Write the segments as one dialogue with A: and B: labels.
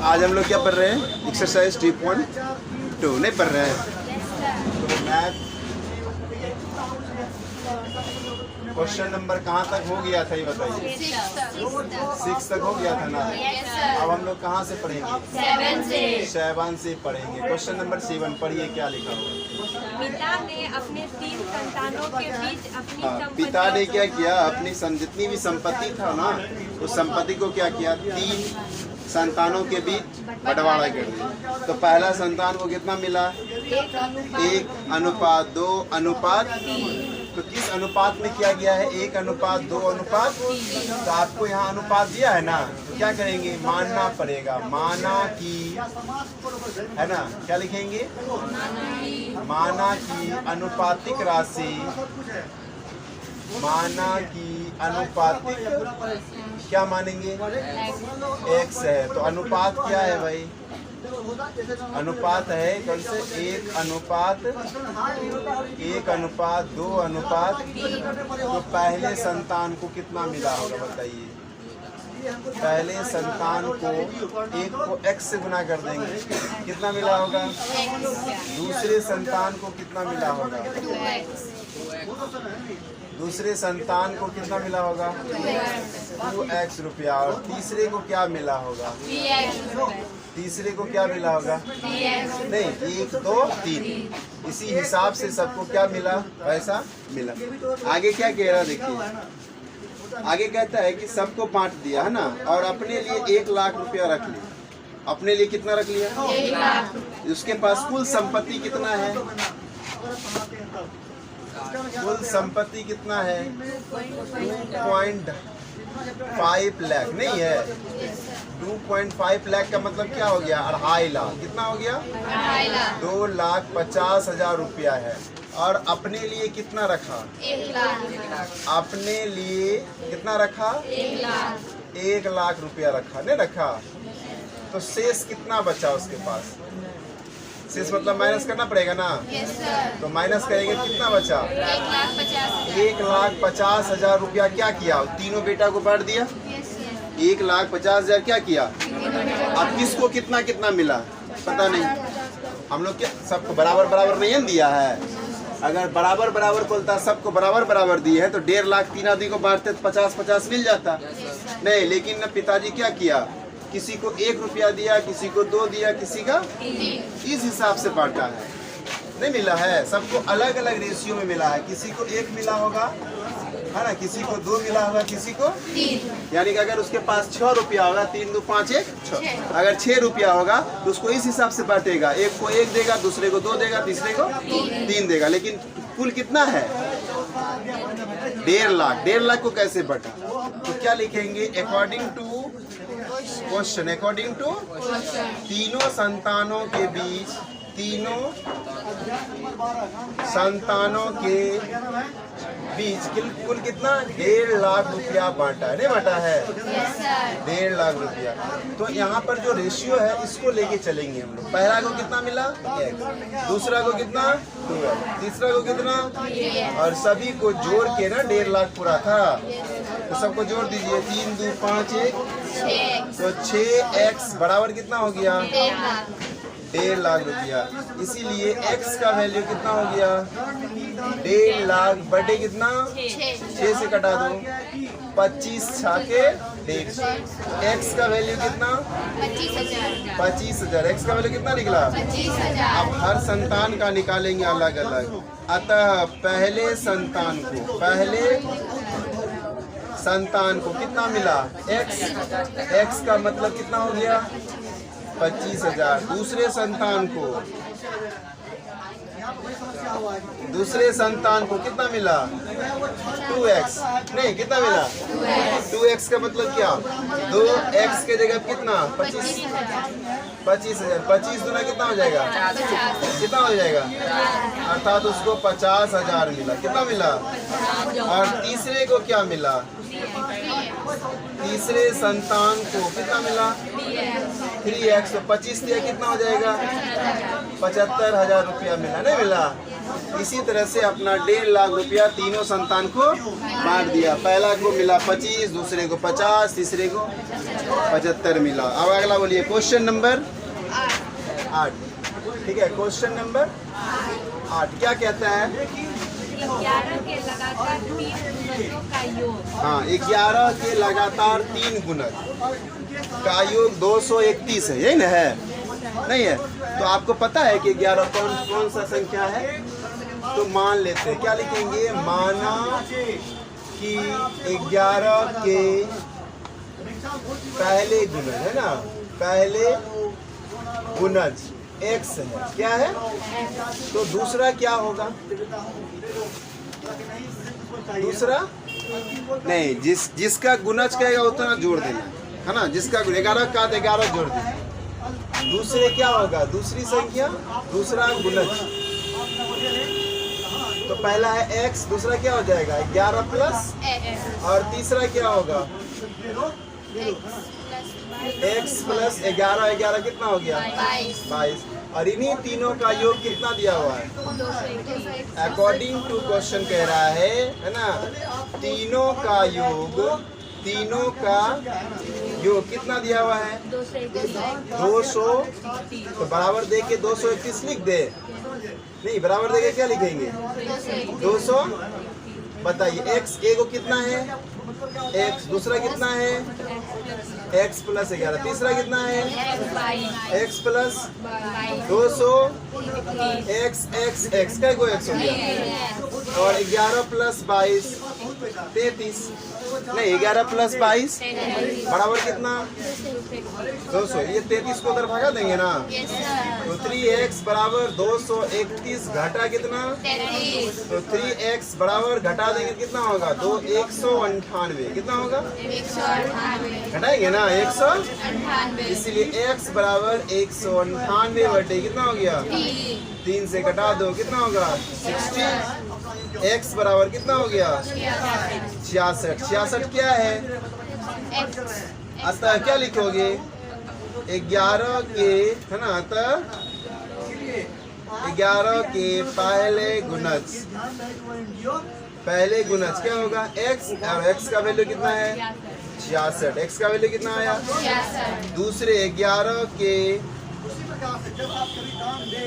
A: आज हम लोग क्या पढ़ रहे हैं? एक्सरसाइज 3.2 नहीं पढ़ रहे हैं। तो मैथ क्वेश्चन नंबर कहाँ तक हो गया था ये बताइए। 6 तक हो गया था ना। अब हम लोग कहाँ से पढ़ेंगे? 7 से पढ़ेंगे। क्वेश्चन नंबर 7 पढ़िए, क्या लिखा हुआ?
B: पिता ने अपने 3 संतानों के बीच अपनी संपत्ति
A: पिता ने क्या किया? अपनी जितनी भी संपत्ति था ना, उस संपत्ति को क्या किया? 3 संतानों के बीच बंटवारा कर दिया। तो पहला संतान को कितना मिला? 1:2:3। तो किस अनुपात में किया गया है? 1:2:3। तो आपको यहाँ अनुपात दिया है ना, तो क्या करेंगे? मानना पड़ेगा। माना कि, है ना, क्या लिखेंगे? माना कि अनुपातिक राशि, माना कि अनुपातिक क्या मानेंगे? x है। तो अनुपात क्या है भाई? अनुपात है कौन से? 1:2:3। तो पहले संतान को कितना मिला होगा बताइए? पहले संतान को 1 को x से गुना कर देंगे, कितना मिला होगा? दूसरे संतान को कितना मिला होगा? दूसरे संतान को कितना मिला होगा? 2x रुपया। और तीसरे को क्या मिला होगा? तीसरे को क्या मिला होगा? नहीं, 1, 2, 3। इसी हिसाब से सबको क्या मिला? पैसा मिला। आगे क्या कह रहा देखिए। आगे कहता है कि सबको बांट दिया है ना, और अपने लिए 1 लाख रुपया रख लिया। अपने लिए कितना रख लिया? 1 लाख। उसके पास कुल संपत्ति कितना है? कुल संपत्ति कितना है? 2.5 लाख नहीं है। 2.5 लाख का मतलब क्या हो गया? 2.5 लाख। कितना हो गया? 2,50,000 रुपया है। और अपने लिए कितना रखा?
B: 1 लाख।
A: अपने लिए कितना रखा?
B: 1 लाख।
A: 1 लाख रुपया रखा, नहीं रखा? तो शेष कितना बचा उसके पास? शेष मतलब माइनस करना पड़ेगा ना।
B: Yes sir.
A: तो माइनस करेंगे, कितना बचा?
B: 1,50,000
A: रुपया। क्या किया? तीनों बेटा को बांट दिया। 1,50,000 क्या किया? अब किसको कितना कितना मिला पता नहीं। हम लोग क्या सबको बराबर बराबर नहीं दिया है? अगर बराबर बराबर बोलता, सबको बराबर बराबर दिए है, तो 1.5 लाख 3 आदमी को बांटते तो 50-50 मिल जाता। नहीं, लेकिन पिताजी क्या किया? किसी को 1 रुपया दिया, किसी को 2 दिया, किसी का इस हिसाब से बांटा है। नहीं मिला है, सबको अलग अलग रेशियो में मिला है। किसी को 1 मिला होगा, है ना, किसी को 2 मिला होगा, किसी को 3। यानी कि अगर उसके पास 6 रुपया होगा, 3 2 5 1 6। अगर 6 रुपया होगा तो उसको इस हिसाब से बांटेगा। एक को 1 देगा, दूसरे को 2 देगा, तीसरे को 3 देगा। लेकिन कुल कितना है? 1.5 लाख। 1.5 लाख को कैसे बांटा? तो क्या लिखेंगे? According to question, according to तीनों संतानों के बीच, तीनों संतानों के बीच कुल कितना? 1.5 लाख रुपया बांटा है, नहीं बांटा है? 1.5 लाख रुपया। तो यहाँ पर जो रेशियो है इसको लेके चलेंगे हम लोग। पहला को कितना मिला? 1। दूसरा को कितना? 2। तीसरा को कितना? और सभी को जोड़ के ना 1.5 लाख पूरा था। तो सबको जोड़ दीजिए। 3 2 5 1 6। तो 6x बराबर कितना हो गया? 1.5 लाख रुपया। इसीलिए x का वैल्यू कितना हो गया? 1.5 लाख बटे कितना? 6 से कटा दो। 25 छाके 150। x का वैल्यू कितना? 25,000। x का वैल्यू कितना निकला? 25,000। अब हर संतान का निकालेंगे अलग अलग। अतः पहले संतान को कितना मिला? x का मतलब कितना हो गया? 25,000। दूसरे संतान को कितना मिला? 2x। नहीं, कितना मिला? 2x का मतलब क्या? 2x के जगह कितना? 25,000। 25 गुना कितना हो जाएगा? कितना हो जाएगा? अर्थात उसको 50,000 मिला। कितना मिला? और तीसरे को क्या मिला? तीसरे संतान को कितना मिला? 3x। तो 25 दिया कितना हो जाएगा? 75,000 रुपया मिला, नहीं मिला? इसी तरह से अपना 1.5 लाख रुपया तीनों संतान को बांट दिया। पहला को मिला 25, दूसरे को 50, तीसरे को 75 मिला। अब अगला बोलिए क्वेश्चन नंबर 8। ठीक है, क्वेश्चन नंबर 8 क्या कहता है?
B: 11 के लगातार 3 गुणजों का योग।
A: हाँ, 11 के लगातार 3 गुणज का योग 231 है, यही ना है? नहीं है तो आपको पता है कि 11 कौन सा संख्या है? तो मान लेते हैं, क्या लिखेंगे? माना कि 11 के पहले गुणज है ना, पहले गुणज x है, क्या है? तो दूसरा क्या होगा? दूसरा नहीं, जिसका गुणज कहेगा उतना जोड़ देना है ना, जिसका 11 का 11 जोड़ देना। दूसरे क्या होगा? दूसरी संख्या, दूसरा गुणज। तो पहला है x, दूसरा क्या हो जाएगा? 11 प्लस, और तीसरा क्या होगा? x प्लस 11, 11 कितना हो गया? 22। और इन्हीं तीनों का योग कितना दिया हुआ है? अकॉर्डिंग टू क्वेश्चन कह रहा है ना, तीनों का योग कितना दिया हुआ है? 200। तो बराबर दे के 231 लिख दे। नहीं, बराबर दे के क्या लिखेंगे? 200। बताइए x को कितना है? x, दूसरा कितना है? x प्लस 11, तीसरा कितना है? x प्लस 200, x का को x हो गया। और 11 प्लस 22 33। नहीं, 11 प्लस 22 बराबर कितना? 200। ये 33 को उधर भगा देंगे ना, तो 3x बराबर 231 घटा कितना? तो 3x बराबर घटा देंगे कितना होगा? 198। कितना होगा? घटाएंगे ना 198, इसलिए x बराबर 198 बटे कितना हो गया? 3 से घटा दो, कितना होगा? 60। x बराबर कितना हो गया? 66। 66 क्या है? अतः क्या लिखोगे? 11 के है ना, अतः 11 के पहले गुणज क्या होगा? x, और x का वैल्यू कितना है? 66। x का वैल्यू कितना आया? 66। 11 के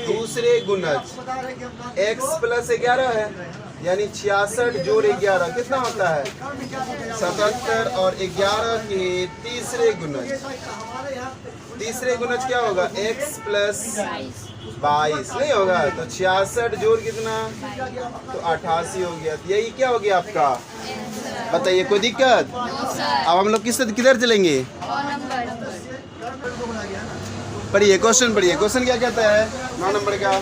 A: दूसरे गुणज x प्लस 11 है, यानी 66 जोड़ 11 कितना होता है? 77। और 11 के तीसरे गुणज क्या होगा? x प्लस 22 नहीं होगा, तो 66 जोड़ कितना? तो 88 हो गया। यही क्या हो गया आपका? बताइए, कोई दिक्कत? अब हम लोग किधर चलेंगे? पढ़िए क्वेश्चन, पढ़िए क्वेश्चन क्या कहता है? 9 नंबर का।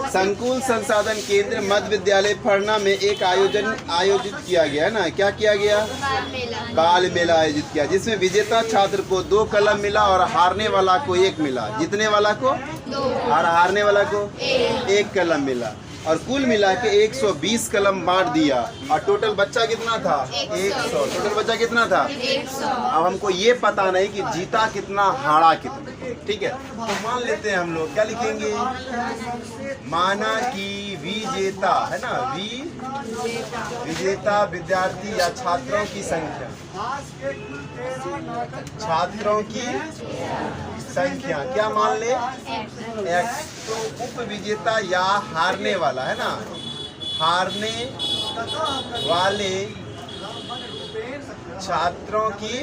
A: संकुल संसाधन केंद्र मध्य विद्यालय फरना में एक आयोजित किया गया है ना, क्या किया गया? बाल मेला आयोजित किया, जिसमें विजेता छात्र को 2 कलम मिला और हारने वाला को 1 मिला। जीतने वाला को 2 और हारने वाला को 1 कलम मिला। और कुल मिला के 120 कलम बांट दिया। और टोटल बच्चा कितना था? 100। टोटल बच्चा कितना था? 100। अब हमको ये पता नहीं कि जीता कितना, हारा कितना। ठीक है, तो मान लेते हैं हम लोग क्या लिखेंगे? माना कि विजेता है ना, विजेता विद्यार्थी या छात्रों की संख्या, क्या मान ले? x। तो उप विजेता या हारने वाला है ना, हारने वाले छात्रों की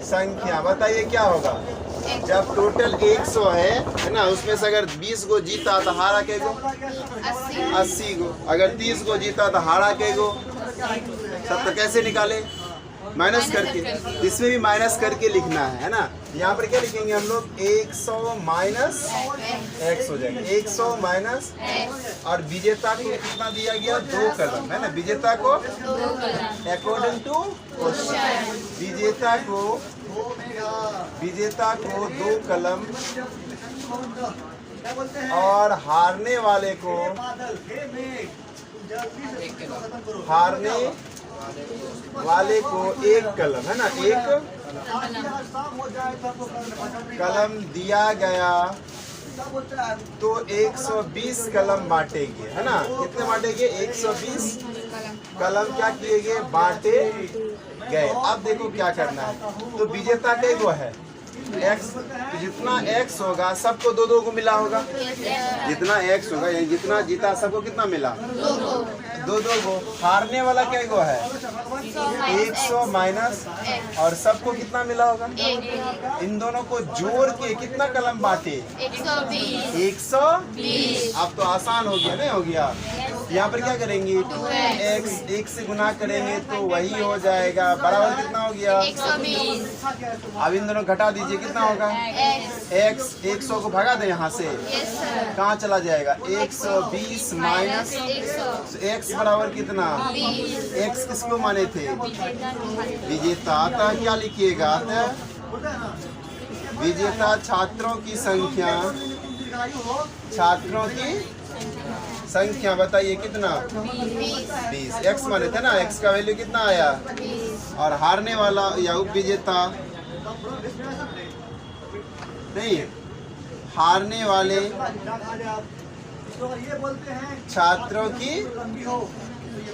A: संख्या। बताइए क्या होगा? जब टोटल 100 है ना, उसमें से अगर 20 को जीता तो हारा के गो? 80 को। अगर 30 को जीता तो हारा के गो? 70। कैसे निकाले? माइनस करके। इसमें भी माइनस करके लिखना है ना। यहाँ पर क्या लिखेंगे हम लोग? 100 माइनस x हो जाएगा। 100 माइनस, और विजेता को कितना दिया गया? 2 कलम है ना। विजेता को अकॉर्डिंग टू क्वेश्चन, विजेता को 2 कलम और हारने वाले को एक कलम है ना, 1 कलम दिया गया तो 120 कलम बांटेंगे, है ना? कितने बांटेंगे? 120 कलम क्या किए गए? बांटे गए। अब देखो क्या करना है। तो विजेता कई गो है? x। तो जितना x होगा सबको दो दो को मिला होगा। जितना x होगा यानी जितना जीता सबको कितना मिला? दो दो को। हारने वाला क्या गो है? 100 माइनस और सबको कितना मिला होगा? इन दोनों को जोड़ के कितना कलम बांटे? 120। अब तो आसान हो गया, नहीं हो गया? यहाँ पर क्या करेंगे? x 1 से गुना करेंगे तो वही हो जाएगा, बराबर कितना हो गया?
B: 120।
A: अब इन दोनों घटा दीजिए, कितना होगा? x 100 को भगा दें यहाँ से, कहाँ चला जाएगा? 120 माइनस x बराबर कितना? x किसको माने थे? विजेता। अतः क्या लिखिएगा? अतः विजेता छात्रों की संख्या, छात्रों की संख्या बताइए कितना? 20। x माने थे ना, x का वैल्यू कितना आया? और हारने वाला या उप विजेता नहीं, हारने वाले छात्रों की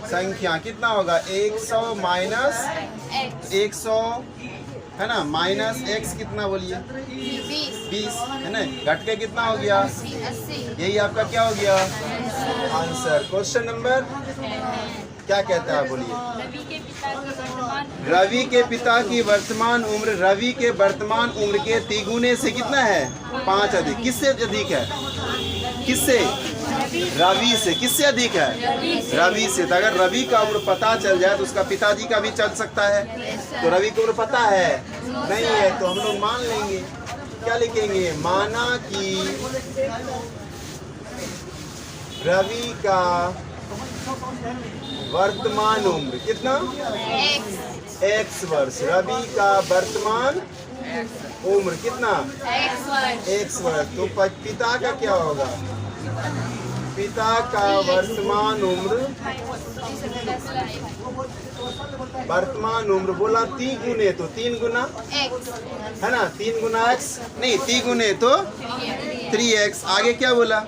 A: संख्या कितना होगा? 100 माइनस 100 है ना, माइनस x कितना बोलिए? 20 है ना, घट के कितना हो गया?
B: 80।
A: यही आपका क्या हो गया? आंसर। क्वेश्चन नंबर क्या कहता है बोलिए?
B: रवि के पिता की वर्तमान उम्र
A: रवि के वर्तमान उम्र के तिगुने से कितना है? 5 अधिक। किससे अधिक है? किससे? रवि से। किससे अधिक है? रवि से। तो अगर रवि का उम्र पता चल जाए तो उसका पिताजी का भी चल सकता है। तो रवि की उम्र पता है? नहीं है तो हम लोग मान लेंगे। क्या लिखेंगे? माना कि रवि का वर्तमान उम्र कितना? x वर्ष। रवि का वर्तमान उम्र कितना? x वर्ष। तो पिता का क्या होगा? पिता का वर्तमान उम्र, वर्तमान उम्र बोला 3 गुने तो 3 गुना है ना, 3 गुना x नहीं 3 गुने तो 3x। आगे क्या बोला?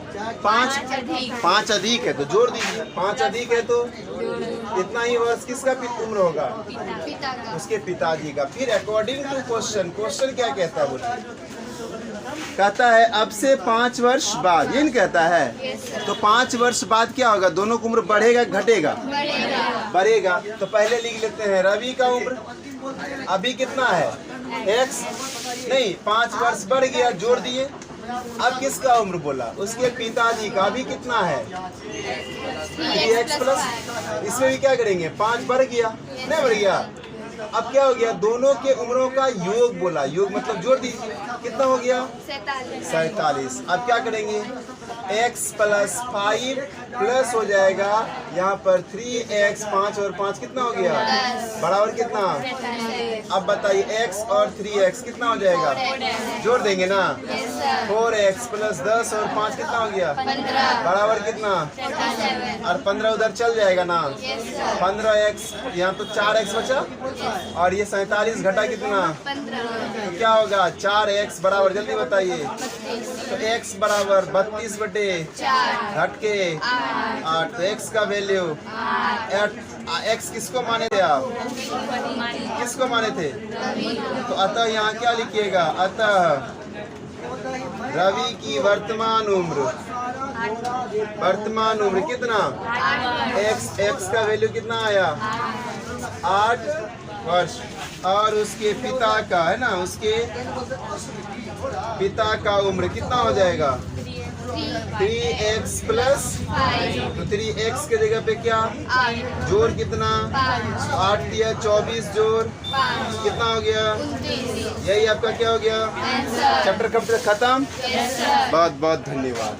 A: 5 अधिक है तो जोड़ दीजिए। 5 अधिक है तो इतना ही वर्ष किसका उम्र होगा? उसके पिताजी का। फिर अकॉर्डिंग टू क्वेश्चन, क्वेश्चन क्या कहता है बोलिए? कहता है अब से 5 वर्ष बाद, ये नहीं कहता है? तो 5 वर्ष बाद क्या होगा? दोनों की उम्र बढ़ेगा घटेगा? बढ़ेगा। तो पहले लिख लेते हैं रवि का उम्र अभी कितना है? x नहीं, 5 वर्ष बढ़ गया, जोड़ दिए। अब किसका उम्र बोला? उसके पिताजी का अभी कितना है? 3x plus. इसमें भी क्या करेंगे? 5 बढ़ गया, नहीं बढ़ गया? अब क्या हो गया? दोनों के उम्रों का योग बोला, योग मतलब जोड़ दीजिए, कितना हो गया? 47। अब क्या करेंगे? x प्लस 5 प्लस हो जाएगा यहाँ पर 3x, 5 और 5 कितना हो गया? बराबर कितना? अब बताइए x और 3x कितना हो जाएगा? जोड़ देंगे ना, 4x प्लस 10 और 5 कितना हो गया? बराबर कितना? और 15 उधर चल जाएगा ना, 15x, यहाँ तो 4x बचा और ये 47 घटा कितना? तो क्या होगा? 4x बराबर, जल्दी बताइए। तो x बराबर 32 बटे घट के 8। तो x का वैल्यू 8। x किसको माने थे आप? किसको माने थे? तो अतः यहाँ क्या लिखिएगा? अतः रवि की वर्तमान उम्र, वर्तमान उम्र कितना? x का वैल्यू कितना आया? 8 वर्ष। और उसके पिता का है ना, उसके पिता का उम्र कितना हो जाएगा? 3x प्लस, तो 3x के जगह पे क्या? जोड़ कितना? 8 दिया 24 जोड़ कितना हो गया? यही आपका क्या हो गया? चैप्टर खत्म। बहुत बहुत धन्यवाद।